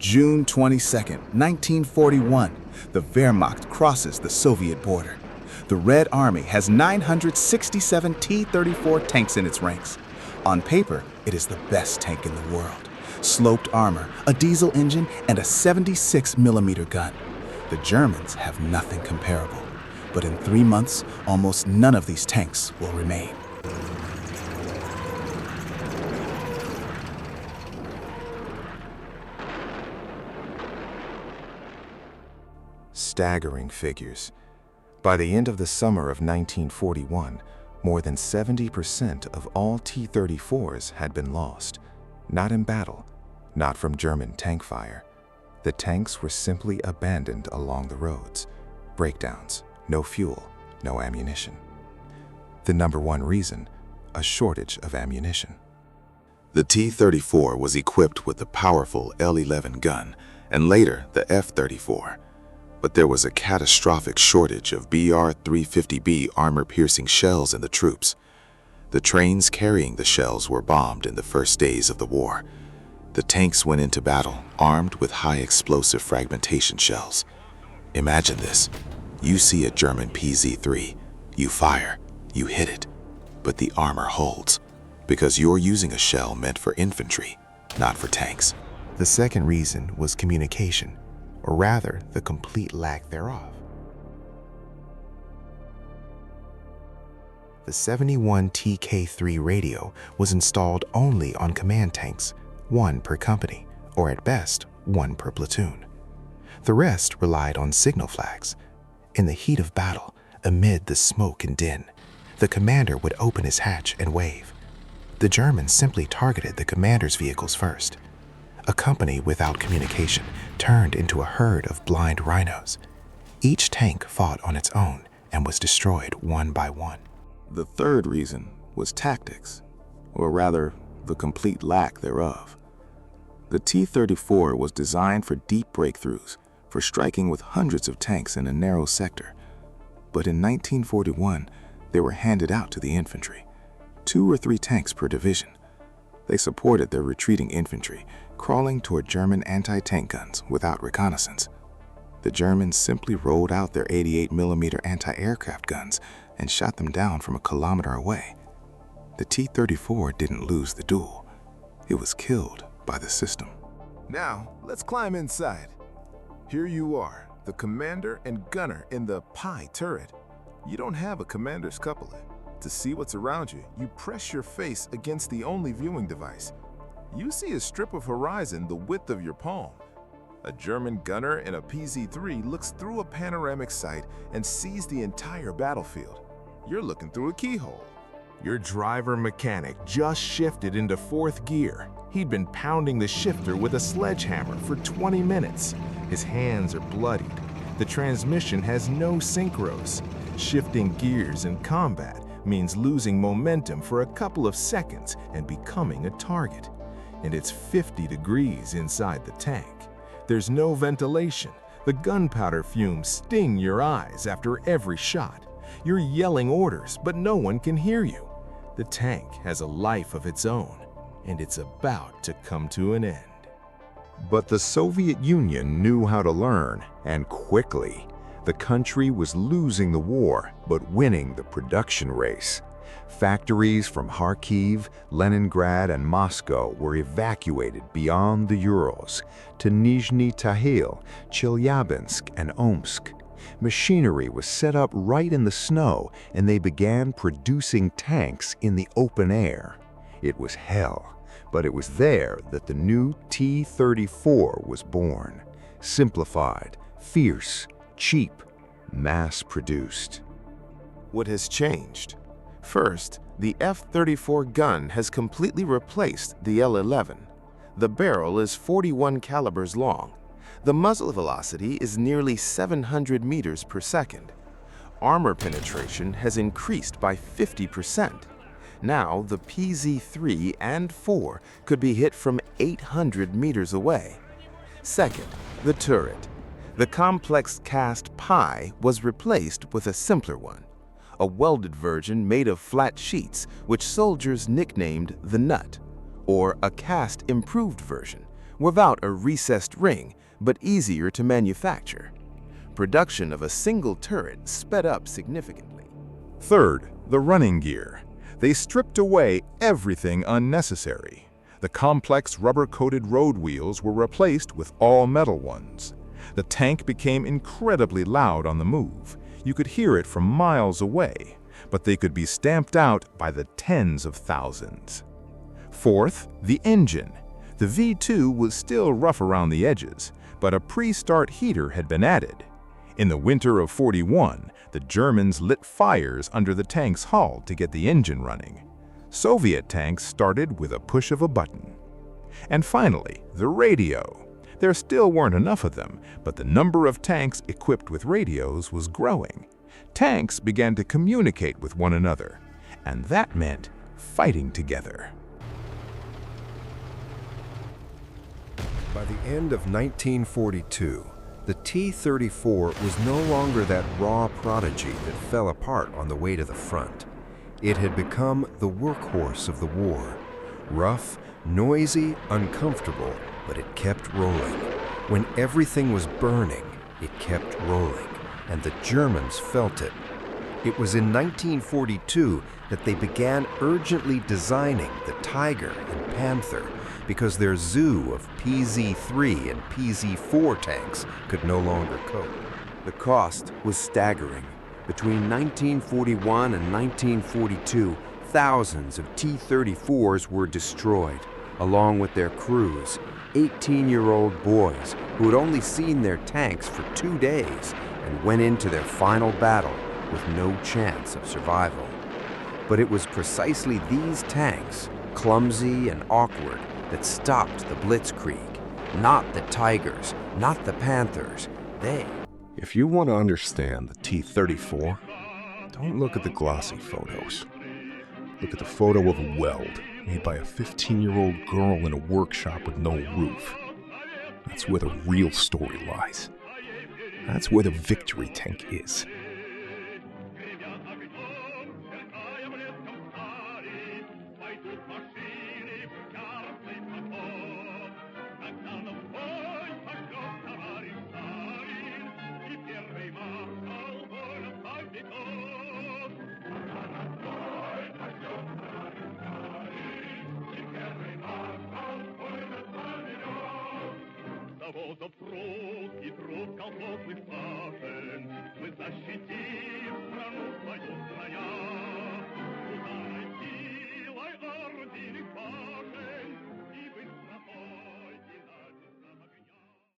June 22nd, 1941, the Wehrmacht crosses the Soviet border. The Red Army has 967 T-34 tanks in its ranks. On paper, it is the best tank in the world. Sloped armor, a diesel engine, and a 76mm gun. The Germans have nothing comparable. But in 3 months, almost none of these tanks will remain. Staggering figures. By the end of the summer of 1941, more than 70% of all T-34s had been lost. Not in battle, not from German tank fire. The tanks were simply abandoned along the roads. Breakdowns, no fuel, no ammunition. The number one reason, a shortage of ammunition. The T-34 was equipped with the powerful L-11 gun and later the F-34. But there was a catastrophic shortage of BR-350B armor-piercing shells in the troops. The trains carrying the shells were bombed in the first days of the war. The tanks went into battle armed with high-explosive fragmentation shells. Imagine this. You see a German PZ-3. You fire. You hit it. But the armor holds, because you're using a shell meant for infantry, not for tanks. The second reason was communication, or rather, the complete lack thereof. The 71 TK3 radio was installed only on command tanks, 1 per company, or at best, 1 per platoon. The rest relied on signal flags. In the heat of battle, amid the smoke and din, the commander would open his hatch and wave. The Germans simply targeted the commander's vehicles first. A company without communication turned into a herd of blind rhinos. Each tank fought on its own and was destroyed one by one. The third reason was tactics, or rather, the complete lack thereof. The T-34 was designed for deep breakthroughs, for striking with hundreds of tanks in a narrow sector. But in 1941, they were handed out to the infantry, 2 or 3 tanks per division. They supported their retreating infantry, crawling toward German anti-tank guns without reconnaissance. The Germans simply rolled out their 88mm anti-aircraft guns and shot them down from a kilometer away. The T-34 didn't lose the duel. It was killed by the system. Now, let's climb inside. Here you are, the commander and gunner in the pie turret. You don't have a commander's couplet. To see what's around you, you press your face against the only viewing device. You see a strip of horizon the width of your palm. A German gunner in a PZ-3 looks through a panoramic sight and sees the entire battlefield. You're looking through a keyhole. Your driver mechanic just shifted into 4th gear. He'd been pounding the shifter with a sledgehammer for 20 minutes. His hands are bloodied. The transmission has no synchros. Shifting gears in combat means losing momentum for a couple of seconds and becoming a target. And it's 50 degrees inside the tank. There's no ventilation. The gunpowder fumes sting your eyes after every shot. You're yelling orders, but no one can hear you. The tank has a life of its own, and it's about to come to an end. But the Soviet Union knew how to learn, and quickly. The country was losing the war, but winning the production race. Factories from Kharkiv, Leningrad, and Moscow were evacuated beyond the Urals to Nizhny Tagil, Chelyabinsk, and Omsk. Machinery was set up right in the snow, and they began producing tanks in the open air. It was hell, but it was there that the new T-34 was born. Simplified, fierce, cheap, mass-produced. What has changed? First, the F-34 gun has completely replaced the L-11. The barrel is 41 calibers long. The muzzle velocity is nearly 700 meters per second. Armor penetration has increased by 50%. Now, the PZ-3 and 4 could be hit from 800 meters away. Second, the turret. The complex cast pie was replaced with a simpler one, a welded version made of flat sheets which soldiers nicknamed the nut, or a cast improved version, without a recessed ring, but easier to manufacture. Production of a single turret sped up significantly. Third, the running gear. They stripped away everything unnecessary. The complex rubber-coated road wheels were replaced with all-metal ones. The tank became incredibly loud on the move. You could hear it from miles away, but they could be stamped out by the tens of thousands. Fourth, the engine. The V2 was still rough around the edges, but a pre-start heater had been added. In the winter of '41, the Germans lit fires under the tank's hull to get the engine running. Soviet tanks started with a push of a button. And finally, the radio. There still weren't enough of them, but the number of tanks equipped with radios was growing. Tanks began to communicate with one another, and that meant fighting together. By the end of 1942, the T-34 was no longer that raw prodigy that fell apart on the way to the front. It had become the workhorse of the war. Rough, noisy, uncomfortable, but it kept rolling. When everything was burning, it kept rolling, and the Germans felt it. It was in 1942 that they began urgently designing the Tiger and Panther, because their zoo of PZ-3 and PZ-4 tanks could no longer cope. The cost was staggering. Between 1941 and 1942, thousands of T-34s were destroyed, along with their crews, 18-year-old boys who had only seen their tanks for 2 days and went into their final battle with no chance of survival. But it was precisely these tanks, clumsy and awkward, that stopped the Blitzkrieg. Not the Tigers, not the Panthers. If you want to understand the T-34, don't look at the glossy photos. Look at the photo of a weld made by a 15-year-old girl in a workshop with no roof. That's where the real story lies. That's where the victory tank is. Завозов труд и труд колхозных сажен мы защитим.